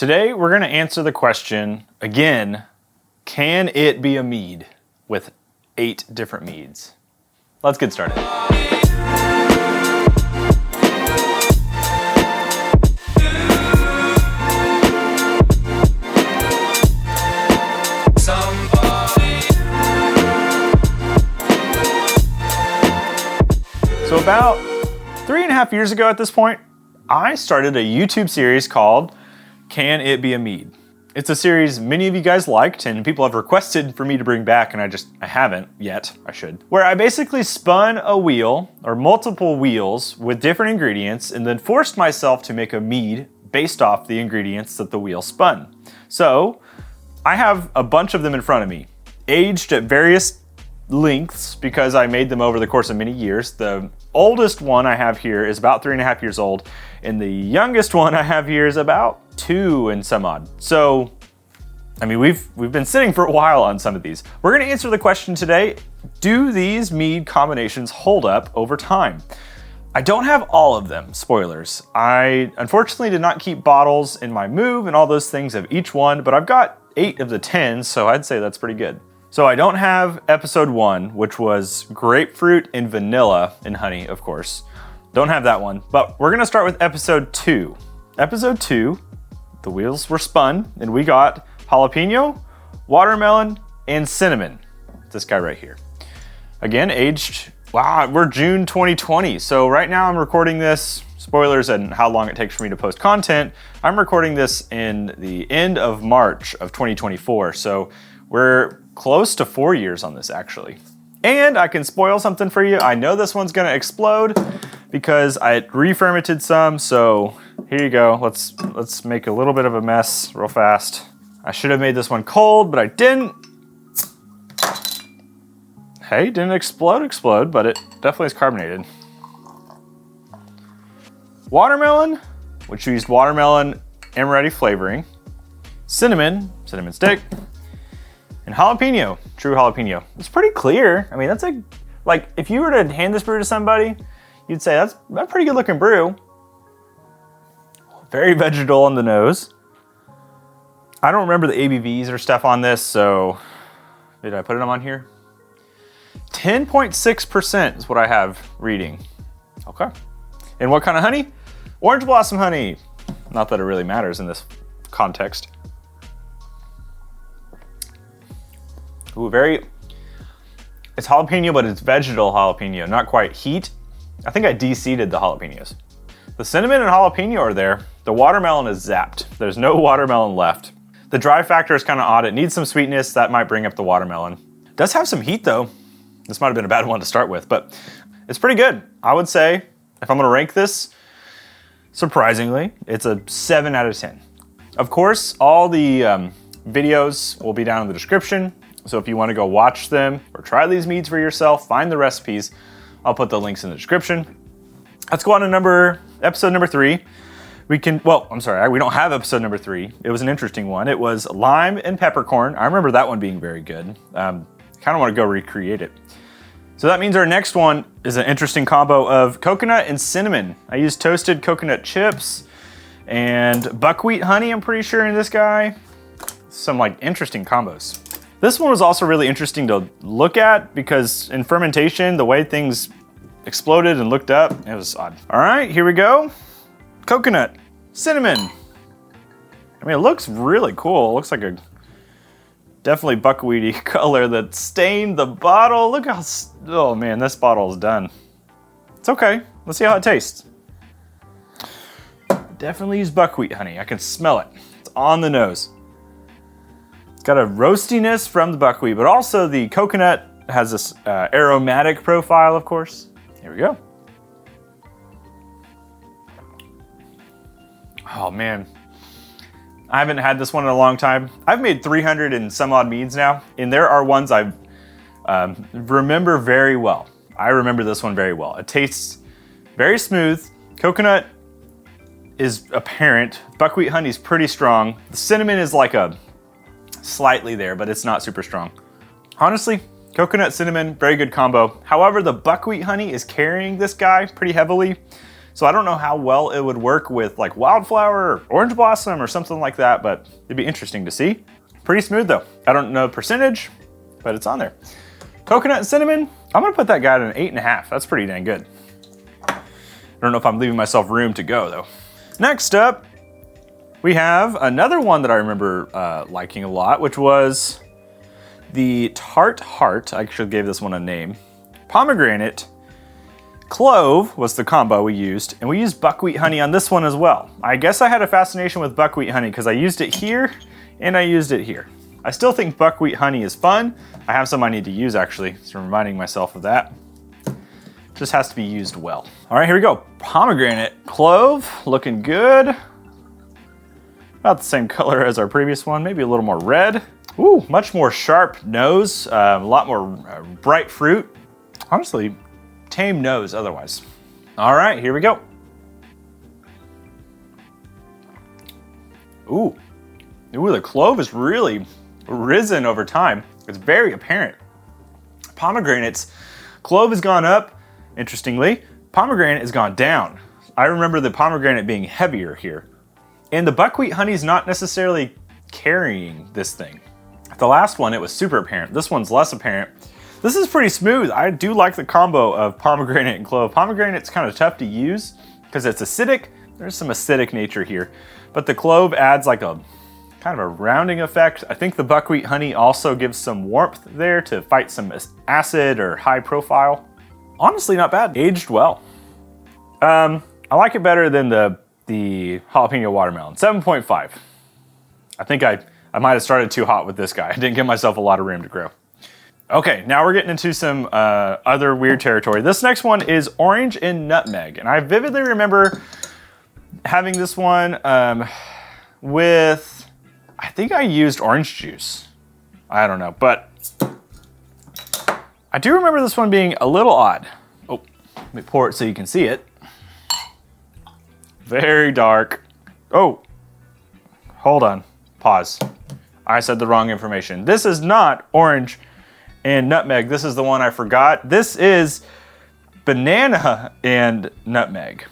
Today we're going to answer the question again, can it be a mead with 8 different meads? Let's get started. So about 3.5 years ago at this point, I started a YouTube series called Can It Be a Mead? It's a series many of you guys liked and people have requested for me to bring back, and I haven't yet, I should. Where I basically spun a wheel or multiple wheels with different ingredients and then forced myself to make a mead based off the ingredients that the wheel spun. So I have a bunch of them in front of me, aged at various lengths because I made them over the course of many years. The oldest one I have here is about 3.5 years old, and the youngest one I have here is about 2 and some odd. So, I mean, we've been sitting for a while on some of these. We're gonna answer the question today, do these mead combinations hold up over time? I don't have all of them, spoilers. I unfortunately did not keep bottles in my move and all those things of each one, but I've got 8 of the 10, so I'd say that's pretty good. So I don't have episode 1, which was grapefruit and vanilla and honey, of course. Don't have that one, but we're gonna start with episode 2. Episode 2, the wheels were spun and we got jalapeno, watermelon, and cinnamon. This guy right here. Again, aged, wow, we're June 2020. So right now I'm recording this, spoilers and how long it takes for me to post content. I'm recording this in the end of March of 2024. So we're close to 4 years on this actually. And I can spoil something for you. I know this one's gonna explode because I re-fermented some, so here you go. Let's make a little bit of a mess real fast. I should have made this one cold, but I didn't. Hey, didn't explode, but it definitely is carbonated. Watermelon, which used watermelon amaretti flavoring. Cinnamon stick. And jalapeno, true jalapeno. It's pretty clear. I mean, that's like if you were to hand this brew to somebody, you'd say that's a pretty good looking brew. Very vegetal on the nose. I don't remember the ABVs or stuff on this, so did I put them on here? 10.6% is what I have reading. Okay. And what kind of honey? Orange blossom honey. Not that it really matters in this context. Ooh, it's jalapeno, but it's vegetal jalapeno, not quite heat. I think I de-seeded the jalapenos. The cinnamon and jalapeno are there. The watermelon is zapped. There's no watermelon left. The dry factor is kind of odd. It needs some sweetness. That might bring up the watermelon. It does have some heat though. This might have been a bad one to start with, but it's pretty good. I would say, if I'm gonna rank this, surprisingly, it's a 7 out of 10. Of course, all the videos will be down in the description. So if you want to go watch them or try these meads for yourself, find the recipes, I'll put the links in the description. Let's go on to episode number 3. We don't have episode number 3. It was an interesting one. It was lime and peppercorn. I remember that one being very good. Kind of want to go recreate it. So that means our next one is an interesting combo of coconut and cinnamon. I used toasted coconut chips and buckwheat honey, I'm pretty sure, in this guy. Some like interesting combos. This one was also really interesting to look at because in fermentation, the way things exploded and looked up, it was odd. All right, here we go. Coconut, cinnamon. I mean, it looks really cool. It looks like a definitely buckwheaty color that stained the bottle. Look how, oh man, this bottle is done. It's okay, let's see how it tastes. Definitely use buckwheat honey, I can smell it. It's on the nose. It's got a roastiness from the buckwheat, but also the coconut has this aromatic profile, of course. Here we go. Oh man, I haven't had this one in a long time. I've made 300 and some odd meads now, and there are ones I remember very well. I remember this one very well. It tastes very smooth. Coconut is apparent. Buckwheat honey is pretty strong. The cinnamon is like a slightly there, but it's not super strong. Honestly, coconut, cinnamon, very good combo. However, the buckwheat honey is carrying this guy pretty heavily. So I don't know how well it would work with like wildflower or orange blossom or something like that, but it'd be interesting to see. Pretty smooth though. I don't know the percentage, but it's on there. Coconut and cinnamon, I'm gonna put that guy at an 8.5. That's pretty dang good. I don't know if I'm leaving myself room to go though. Next up, we have another one that I remember liking a lot, which was the Tart Heart. I actually gave this one a name. Pomegranate Clove was the combo we used, and we used buckwheat honey on this one as well. I guess I had a fascination with buckwheat honey because I used it here and I used it here. I still think buckwheat honey is fun. I have some I need to use actually, so I'm reminding myself of that. Just has to be used well. All right, here we go. Pomegranate Clove, looking good. About the same color as our previous one, maybe a little more red. Ooh, much more sharp nose, a lot more bright fruit. Honestly, tame nose otherwise. All right, here we go. Ooh, the clove is really risen over time. It's very apparent. Pomegranate's clove has gone up, interestingly. Pomegranate has gone down. I remember the pomegranate being heavier here. And the buckwheat honey is not necessarily carrying this thing. The last one, it was super apparent. This one's less apparent. This is pretty smooth. I do like the combo of pomegranate and clove. Pomegranate's kind of tough to use because it's acidic. There's some acidic nature here, but the clove adds like a kind of a rounding effect. I think the buckwheat honey also gives some warmth there to fight some acid or high profile. Honestly, not bad. Aged well. I like it better than the jalapeno watermelon. 7.5. I think I might have started too hot with this guy. I didn't give myself a lot of room to grow. Okay, now we're getting into some other weird territory. This next one is orange and nutmeg. And I vividly remember having this one with, I think I used orange juice. I don't know, but I do remember this one being a little odd. Oh, let me pour it so you can see it. Very dark. Oh, hold on, pause. I said the wrong information. This is not orange and nutmeg. This is the one I forgot. This is banana and nutmeg.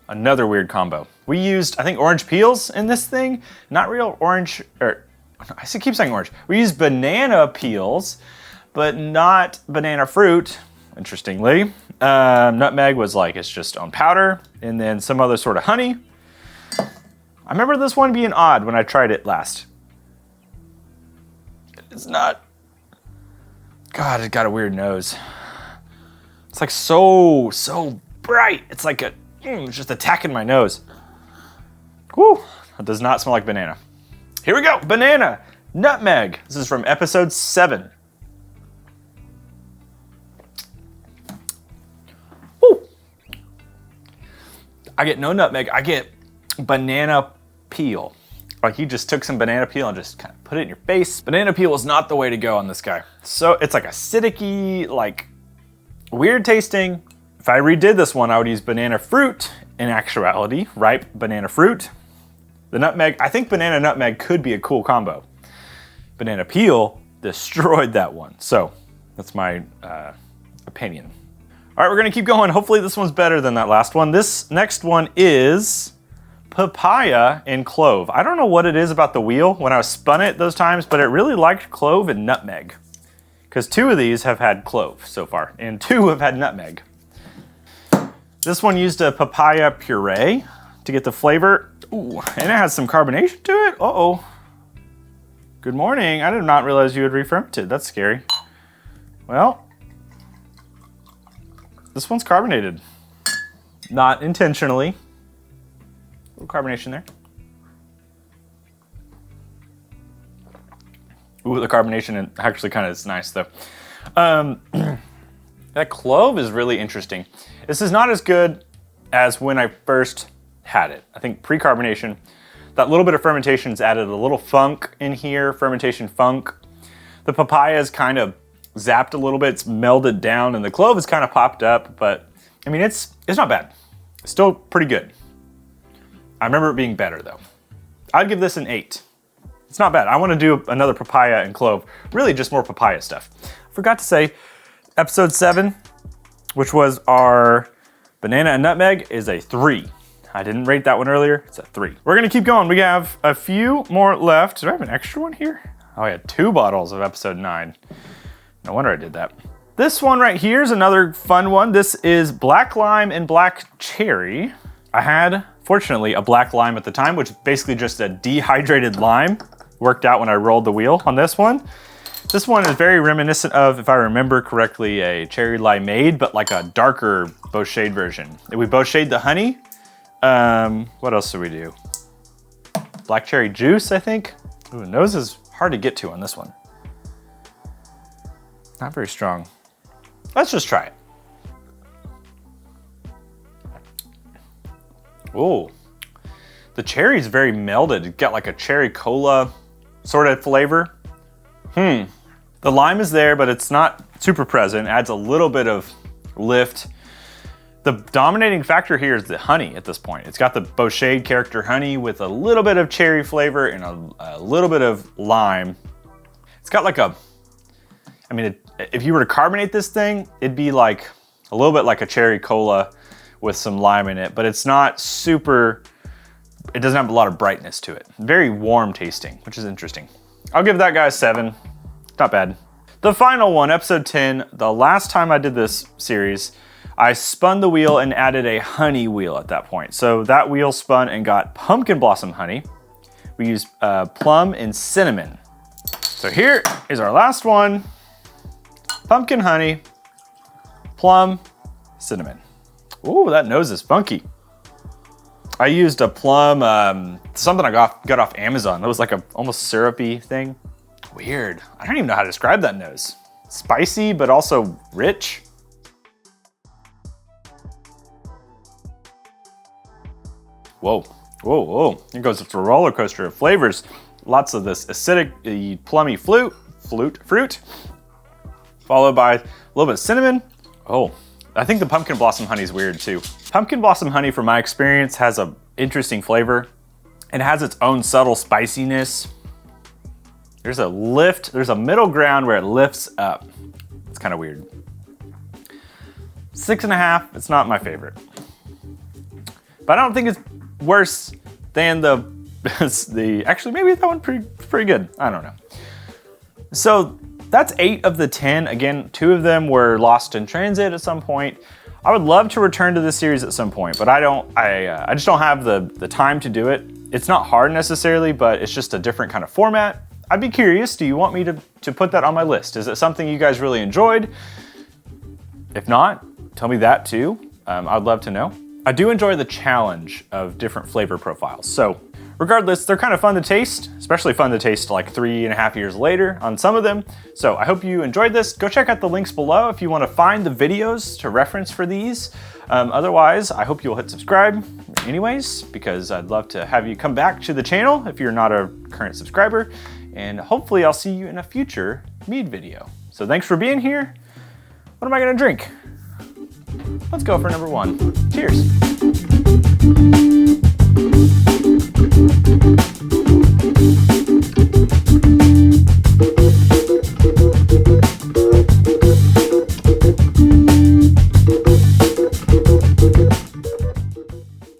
Another weird combo. We used, I think, orange peels in this thing. Not real orange, or I keep saying orange. We used banana peels, but not banana fruit, interestingly. Nutmeg was like it's just on powder, and then some other sort of honey. I remember this one being odd when I tried it last. It's not, God, it got a weird nose. It's like so bright. It's like it's just attacking my nose. Whew, it does not smell like banana. Here we go, banana, nutmeg. This is from episode 7. Woo. I get no nutmeg, I get banana peel. Like you just took some banana peel and just kind of put it in your face. Banana peel is not the way to go on this guy. So it's like acidic-y, like weird tasting. If I redid this one, I would use banana fruit in actuality, ripe banana fruit. The nutmeg, I think banana nutmeg could be a cool combo. Banana peel destroyed that one. So that's my opinion. All right, we're gonna keep going. Hopefully this one's better than that last one. This next one is papaya and clove. I don't know what it is about the wheel when I spun it those times, but it really liked clove and nutmeg. Because 2 of these have had clove so far, and 2 have had nutmeg. This one used a papaya puree to get the flavor. Ooh, and it has some carbonation to it. Uh-oh. Good morning. I did not realize you had re-fermented. That's scary. Well, this one's carbonated. Not intentionally. A little carbonation there. Ooh, the carbonation actually kind of is nice though. That clove is really interesting. This is not as good as when I first had it. I think pre-carbonation, that little bit of fermentation's added a little funk in here, fermentation funk. The papaya is kind of zapped a little bit, it's melded down, and the clove is kind of popped up, but I mean, it's not bad. It's still pretty good. I remember it being better though. I'd give this an 8. It's not bad. I want to do another papaya and clove, really just more papaya stuff. I forgot to say, episode 7, which was our Banana and nutmeg is a 3. I didn't rate that one earlier, it's a 3. We're gonna keep going. We have a few more left. Did I have an extra one here? Oh, I had 2 bottles of episode 9. No wonder I did that. This one right here is another fun one. This is black lime and black cherry. I had, fortunately, a black lime at the time, which is basically just a dehydrated lime. Worked out when I rolled the wheel on this one. This one is very reminiscent of, if I remember correctly, a cherry limeade, but like a darker bochet version. We bochet the honey. What else do we do? Black cherry juice, I think. Ooh, nose is hard to get to on this one. Not very strong. Let's just try it. Ooh, the cherry is very melded. It's got like a cherry cola sort of flavor. The lime is there, but it's not super present. It adds a little bit of lift. The dominating factor here is the honey at this point. It's got the bochet character honey with a little bit of cherry flavor and a little bit of lime. It's got like a, I mean, if you were to carbonate this thing, it'd be like a little bit like a cherry cola with some lime in it, but it's not super, it doesn't have a lot of brightness to it. Very warm tasting, which is interesting. I'll give that guy a 7. Not bad. The final one, episode 10, the last time I did this series, I spun the wheel and added a honey wheel at that point. So that wheel spun and got pumpkin blossom honey. We used plum and cinnamon. So here is our last one. Pumpkin honey, plum, cinnamon. Ooh, that nose is funky. I used a plum, something I got off Amazon. That was like a almost syrupy thing. Weird. I don't even know how to describe that nose. Spicy, but also rich. Whoa, whoa, whoa. Here goes the roller coaster of flavors. Lots of this acidic, plummy fruit, followed by a little bit of cinnamon. Oh, I think the pumpkin blossom honey is weird too. Pumpkin blossom honey, from my experience, has an interesting flavor. It has its own subtle spiciness. There's a lift, there's a middle ground where it lifts up. It's kind of weird. 6.5, it's not my favorite. But I don't think it's worse than actually maybe that one pretty good. I don't know. So that's 8 of the 10. Again, 2 of them were lost in transit at some point. I would love to return to this series at some point, but I just don't have the time to do it. It's not hard necessarily, but it's just a different kind of format. I'd be curious, do you want me to put that on my list? Is it something you guys really enjoyed? If not, tell me that too. I'd love to know. I do enjoy the challenge of different flavor profiles. So regardless, they're kind of fun to taste, especially fun to taste like 3.5 years later on some of them. So I hope you enjoyed this. Go check out the links below if you want to find the videos to reference for these. Otherwise, I hope you'll hit subscribe anyways, because I'd love to have you come back to the channel if you're not a current subscriber. And hopefully I'll see you in a future Mead video. So thanks for being here. What am I gonna drink? Let's go for number 1. Cheers.